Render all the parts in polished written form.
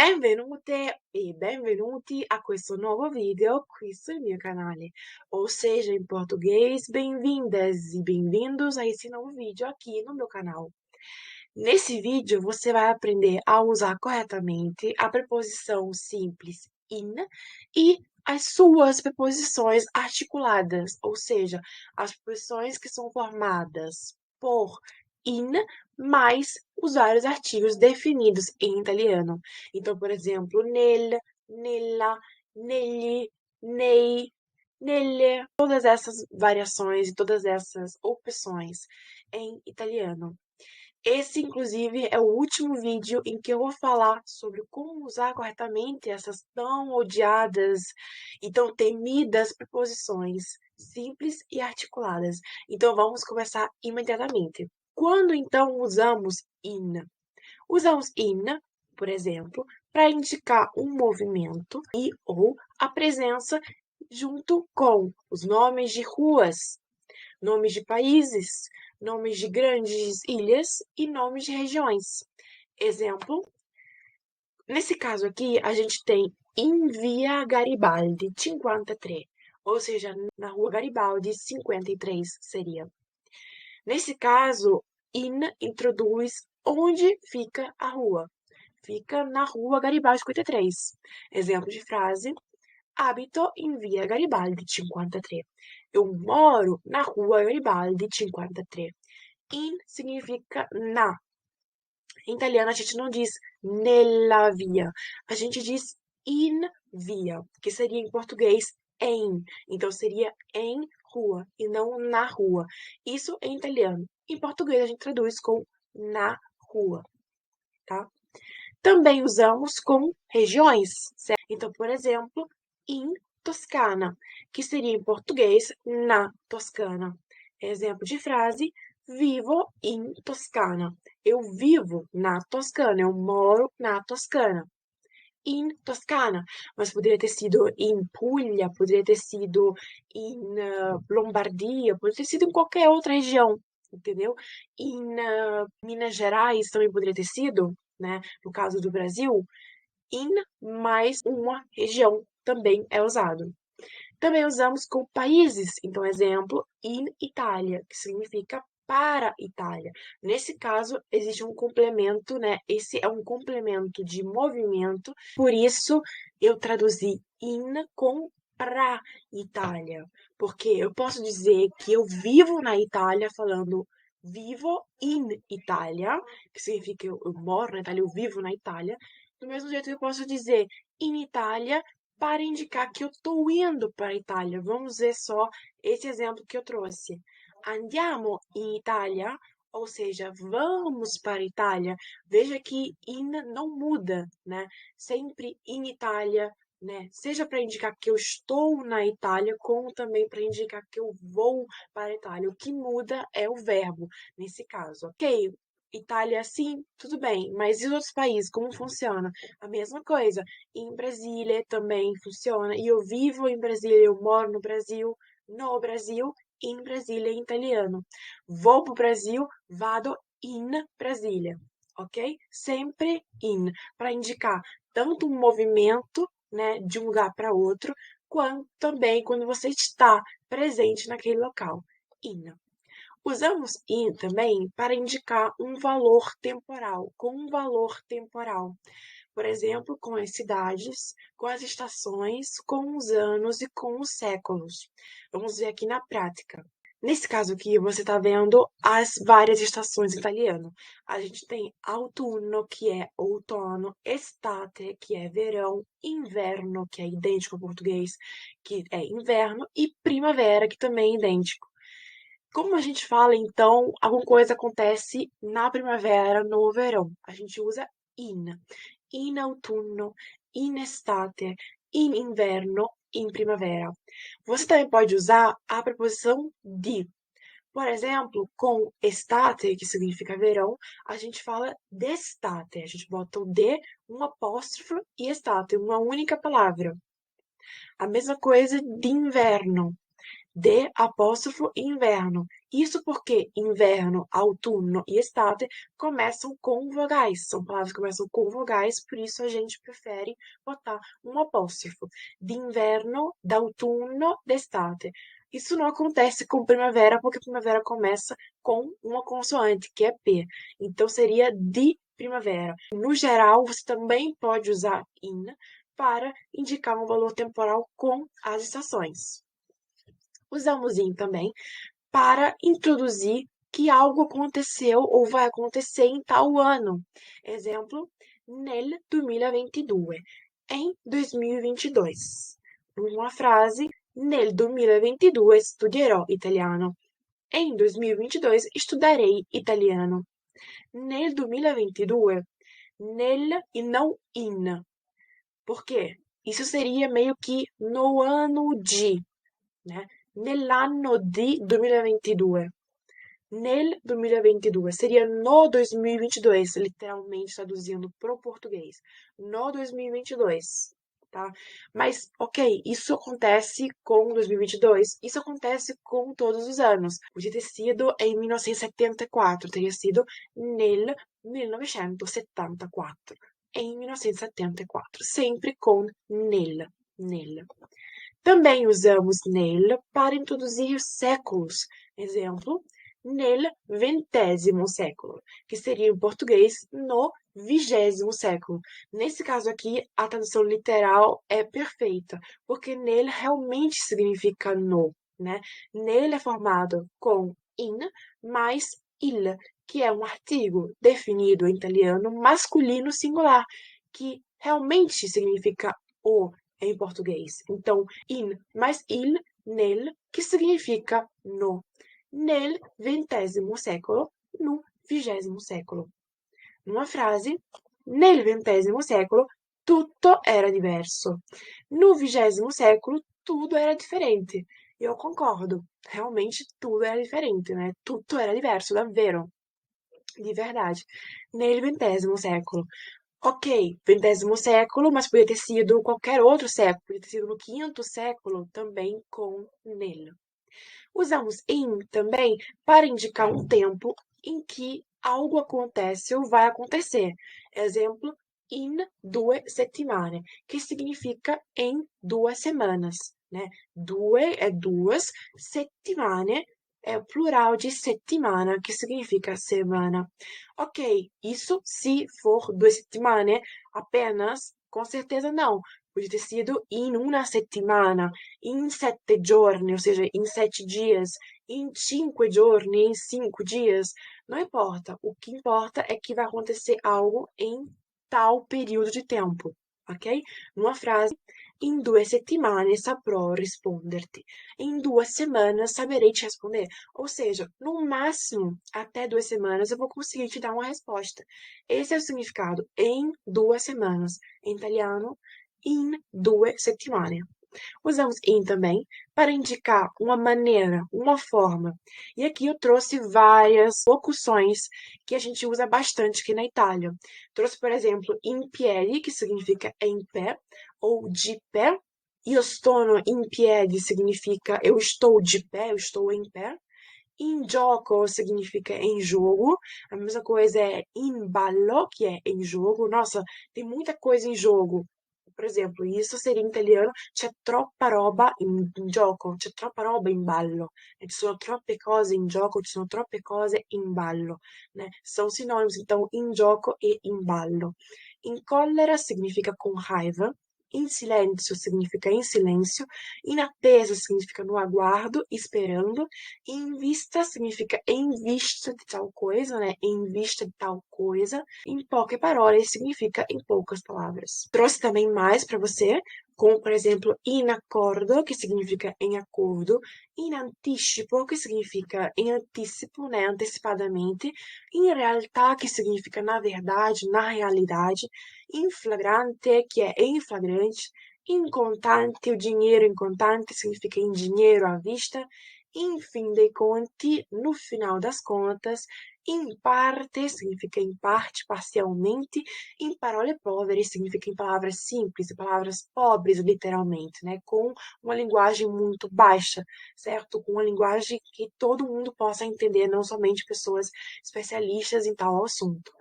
Benvenute e benvenuti a questo nuovo video qui sul mio canale, ou seja, em português, bem-vindas e bem-vindos a esse novo vídeo aqui no meu canal. Nesse vídeo você vai aprender a usar corretamente a preposição simples in e as suas preposições articuladas, ou seja, as preposições que são formadas por in mais os vários artigos definidos em italiano. Então, por exemplo, nel, nella, negli, nei, nelle, todas essas variações e todas essas opções em italiano. Esse, inclusive, é o último vídeo em que eu vou falar sobre como usar corretamente essas tão odiadas e tão temidas preposições simples e articuladas. Então, vamos começar imediatamente. Quando, então, usamos in? Usamos in, por exemplo, para indicar um movimento e ou a presença junto com os nomes de ruas, nomes de países, nomes de grandes ilhas e nomes de regiões. Exemplo, nesse caso aqui, a gente tem in via Garibaldi 53, ou seja, na rua Garibaldi 53 seria. Nesse caso, in introduz onde fica a rua. Fica na rua Garibaldi 53. Exemplo de frase: abito in via Garibaldi 53. Eu moro na rua Garibaldi 53. In significa na. Em italiano a gente não diz nella via, a gente diz in via, que seria em português em. Então seria em rua e não na rua. Isso em italiano. Em português a gente traduz com na rua, tá? Também usamos com regiões, certo? Então, por exemplo, in Toscana, que seria em português na Toscana. Exemplo de frase: vivo in Toscana. Eu vivo na Toscana, eu moro na Toscana. In Toscana, mas poderia ter sido em Puglia, poderia ter sido em Lombardia, poderia ter sido em qualquer outra região, entendeu? Em Minas Gerais também poderia ter sido, né? No caso do Brasil, in mais uma região também é usado. Também usamos com países, então, exemplo, in Itália, que significa para Itália. Nesse caso, existe um complemento, né? Esse é um complemento de movimento, por isso eu traduzi in com pra Itália, porque eu posso dizer que eu vivo na Itália falando vivo in Itália, que significa que eu moro na Itália, eu vivo na Itália. Do mesmo jeito que eu posso dizer in Itália para indicar que eu estou indo para a Itália. Vamos ver só esse exemplo que eu trouxe. Andiamo in Italia, ou seja, vamos para a Itália. Veja que in não muda, né? Sempre in Itália, né? Seja para indicar que eu estou na Itália, como também para indicar que eu vou para a Itália. O que muda é o verbo, nesse caso, ok? Itália, sim, tudo bem, mas e os outros países, como funciona? A mesma coisa. Em Brasília também funciona. E eu vivo em Brasília, eu moro no Brasil, em Brasília em italiano. Vou para o Brasil, vado in Brasília, ok? Sempre in, para indicar tanto um movimento, né, de um lugar para outro, quanto também quando você está presente naquele local. In. Usamos in também para indicar um valor temporal, com um valor temporal. Por exemplo, com as cidades, com as estações, com os anos e com os séculos. Vamos ver aqui na prática. Nesse caso aqui, você está vendo as várias estações em italiano. A gente tem autunno, que é outono, estate, que é verão, inverno, que é idêntico ao português, que é inverno, e primavera, que também é idêntico. Como a gente fala, então, alguma coisa acontece na primavera, no verão. A gente usa in autunno, in estate, in inverno, in primavera. Você também pode usar a preposição di. Por exemplo, com estate, que significa verão, a gente fala d'estate. A gente bota o de, um apóstrofo e estate, uma única palavra. A mesma coisa de inverno. de apóstrofo inverno. Isso porque inverno, outono e estate começam com vogais. São palavras que começam com vogais, por isso a gente prefere botar um apóstrofo. De inverno, de outono, de estate. Isso não acontece com primavera, porque primavera começa com uma consoante, que é P. Então seria de primavera. No geral, você também pode usar in para indicar um valor temporal com as estações. Usamos in também para introduzir que algo aconteceu ou vai acontecer em tal ano. Exemplo, nel 2022, em 2022. Uma frase, nel 2022 studierò italiano. Em 2022 estudarei italiano. Nel 2022, nel e não in. Por quê? Isso seria meio que no ano de, né? Nell'anno di 2022. Nel 2022. Seria no 2022, literalmente traduzindo para o português. No 2022, tá? Mas, ok, isso acontece com 2022. Isso acontece com todos os anos. Podia ter sido em 1974. Teria sido nel 1974. Em 1974. Sempre com nel. Nel. Também usamos nel para introduzir séculos. Exemplo, nel XX século, que seria em português no 20º século. Nesse caso aqui, a tradução literal é perfeita, porque nel realmente significa no, né? Nel é formado com in mais il, que é um artigo definido em italiano masculino singular, que realmente significa o em português. Então, in mais il, nel, que significa no. Nel XX século, no 20º século. Numa frase, nel XX século, tutto era diverso. No 20º século, tudo era diferente. Eu concordo. Realmente tudo era diferente, né? Tutto era diverso, davvero. De verdade. Nel XX século. Ok, XX século, mas podia ter sido qualquer outro século, podia ter sido no V século também com nel. Usamos in também para indicar um tempo em que algo acontece ou vai acontecer. Exemplo, in 2 settimane, que significa em 2 semanas, né? Due é duas, settimane é o plural de settimana, que significa semana. Ok, isso se for 2 settimane apenas, com certeza não. Podia ter sido in una settimana, in 7 giorni, ou seja, em 7 dias, em 5 giorni, em 5 dias. Não importa. O que importa é que vai acontecer algo em tal período de tempo, ok? Numa frase, in 2 settimane saprò risponderti. Em 2 semanas saberei te responder. Ou seja, no máximo, até 2 semanas eu vou conseguir te dar uma resposta. Esse é o significado, em 2 semanas. Em italiano, in 2 settimane. Usamos in também para indicar uma maneira, uma forma. E aqui eu trouxe várias locuções que a gente usa bastante aqui na Itália. Trouxe, por exemplo, in piedi, que significa em pé, ou de pé. Io sono in piedi significa eu estou de pé, eu estou em pé. In gioco significa em jogo. A mesma coisa é in ballo, que é em jogo. Nossa, tem muita coisa em jogo. Por exemplo, isso seria em italiano c'è troppa roba in gioco, c'è troppa roba in ballo. Ci sono troppe cose in gioco, ci sono troppe cose in ballo, né? São sinônimos, então, in gioco e in ballo. In collera significa com raiva. In silêncio significa em silêncio. In attesa significa no aguardo, esperando. In vista significa em vista de tal coisa, né? Em vista de tal coisa. Em poche parole significa em poucas palavras. Trouxe também mais para você, como por exemplo, in accordo, que significa em acordo, in anticipo, que significa em antecipo, né? Antecipadamente, in realtà, que significa na verdade, na realidade, in flagrante, que é em flagrante, in contante, o dinheiro em contante significa em dinheiro à vista, in fin dei conti, no final das contas, In parte significa em parte, parcialmente. In parole povere significa em palavras simples, palavras pobres, literalmente, né? Com uma linguagem muito baixa, certo? Com uma linguagem que todo mundo possa entender, não somente pessoas especialistas em tal assunto.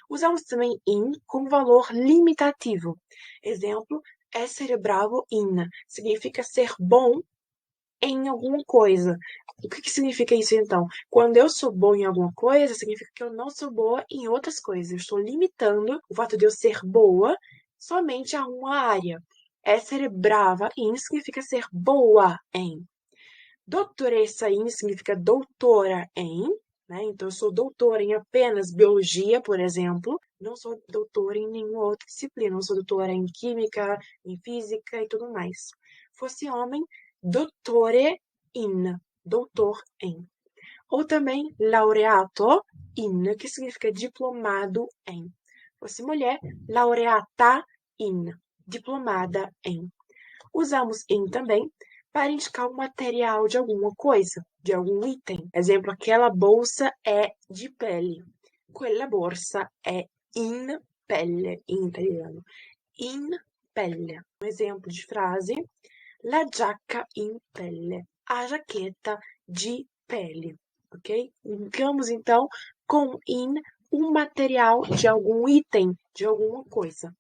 Usamos também in com valor limitativo. Exemplo, essere bravo in significa ser bom em alguma coisa. O que significa isso então? Quando eu sou boa em alguma coisa, significa que eu não sou boa em outras coisas. Eu estou limitando o fato de eu ser boa somente a uma área. Essere brava in significa ser boa em. Dottoressa in significa doutora em, né? Então, eu sou doutora em apenas biologia, por exemplo. Não sou doutora em nenhuma outra disciplina. Não sou doutora em química, em física e tudo mais. Fosse homem, dottore in, doutor em. Ou também laureato in, que significa diplomado em. Fosse mulher, laureata in, diplomada em. Usamos in também para indicar o material de alguma coisa, de algum item. Exemplo, aquela bolsa é de pele. Quella borsa è in pelle, in italiano. In pelle. Um exemplo de frase, la giacca in pelle. A jaqueta de pele, ok? Indicamos, então, com in um material de algum item, de alguma coisa.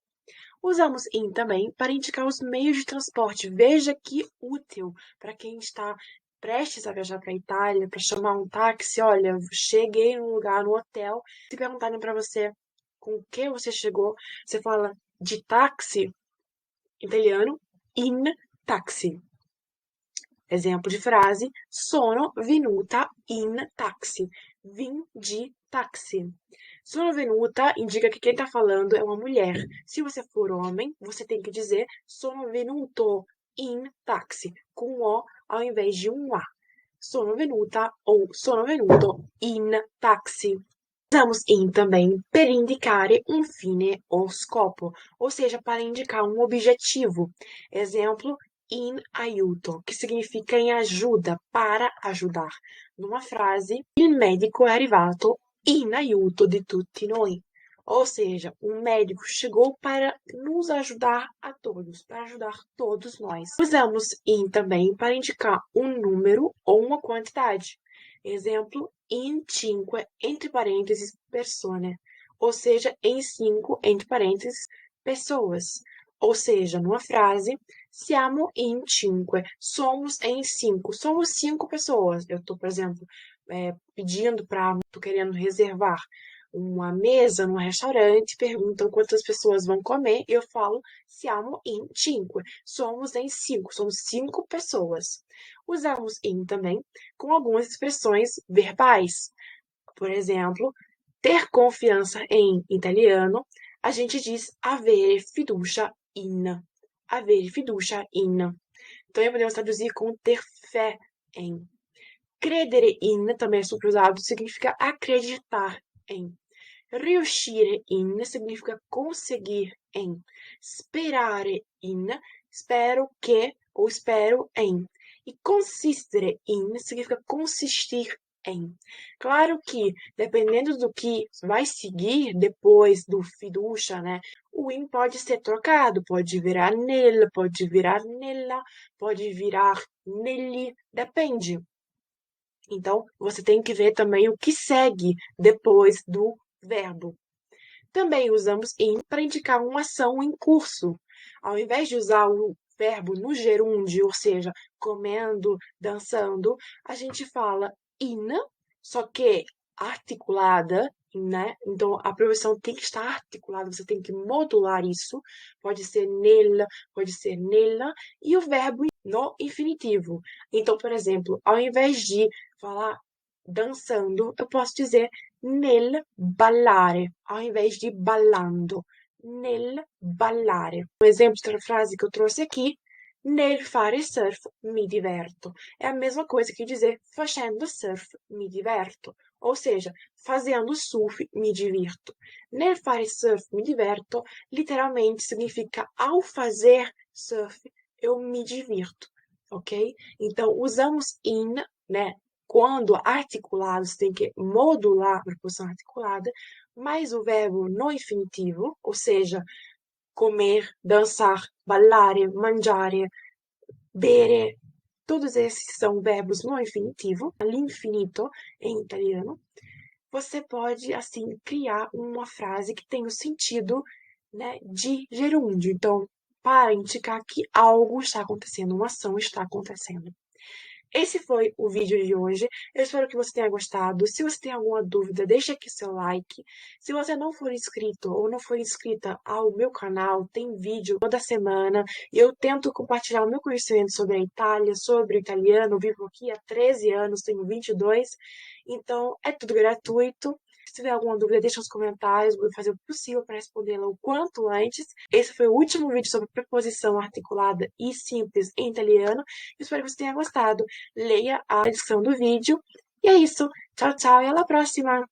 Usamos in também para indicar os meios de transporte. Veja que útil para quem está prestes a viajar para a Itália, para chamar um táxi. Olha, cheguei no lugar, no hotel. Se perguntarem para você com o que você chegou, você fala de táxi, italiano, in taxi. Exemplo de frase: sono venuta in taxi. Vim de táxi. Sono venuta indica que quem está falando é uma mulher. Se você for homem, você tem que dizer sono venuto in taxi, com um O ao invés de um A. Sono venuta ou sono venuto in taxi. Usamos in também per indicare un fine o scopo, ou seja, para indicar um objetivo. Exemplo, in aiuto, que significa em ajuda, para ajudar. Numa frase, il medico è arrivato in aiuto di tutti noi. Ou seja, um médico chegou para nos ajudar a todos, para ajudar todos nós. Usamos in também para indicar um número ou uma quantidade. Exemplo, in cinque, entre parênteses, persone. Ou seja, em 5, entre parênteses, pessoas. Ou seja, numa frase, siamo in cinque, somos em 5, somos 5 pessoas. Eu estou, por exemplo, estou querendo reservar uma mesa num restaurante, perguntam quantas pessoas vão comer, e eu falo, siamo in cinque, somos em 5, somos 5 pessoas. Usamos in também com algumas expressões verbais. Por exemplo, ter confiança em italiano, a gente diz avere fiducia in. Avere fiducia in. Também podemos traduzir com ter fé em. Credere in também é super usado, significa acreditar em. Riuscire in significa conseguir em. Sperare in, espero que ou espero em. E consistere in significa consistir em. Claro que, dependendo do que vai seguir depois do fiducia, né? O in pode ser trocado, pode virar nel, pode virar nella, pode virar negli, depende. Então, você tem que ver também o que segue depois do verbo. Também usamos in para indicar uma ação em curso. Ao invés de usar o verbo no gerúndio, ou seja, comendo, dançando, a gente fala in, só que articulada, né? Então, a preposição tem que estar articulada, você tem que modular isso. Pode ser nella, pode ser nella, e o verbo no infinitivo. Então, por exemplo, ao invés de falar dançando, eu posso dizer nel ballare, ao invés de ballando. Nel ballare. Um exemplo de outra frase que eu trouxe aqui, nel fare surf mi diverto. É a mesma coisa que dizer facendo surf mi diverto. Ou seja, fazendo surf me divirto. Nel fare surf mi diverto literalmente significa ao fazer surf eu me divirto, ok? Então usamos in, né? quando articulado, você tem que modular a preposição articulada, mais o verbo no infinitivo, ou seja, comer, dançar, ballare, mangiare, bere. Todos esses são verbos no infinitivo, all'infinito em italiano. Você pode, assim, criar uma frase que tenha o sentido, né, de gerúndio. Então, para indicar que algo está acontecendo, uma ação está acontecendo. Esse foi o vídeo de hoje. Eu espero que você tenha gostado. Se você tem alguma dúvida, deixa aqui seu like. Se você não for inscrito ou não for inscrita ao meu canal, tem vídeo toda semana. Eu tento compartilhar o meu conhecimento sobre a Itália, sobre o italiano. Eu vivo aqui há 13 anos, tenho 22. Então, é tudo gratuito. Se tiver alguma dúvida, deixa nos comentários, vou fazer o possível para respondê-la o quanto antes. Esse foi o último vídeo sobre preposição articulada e simples em italiano. Espero que você tenha gostado. Leia a descrição do vídeo. E é isso. Tchau, tchau e até a próxima!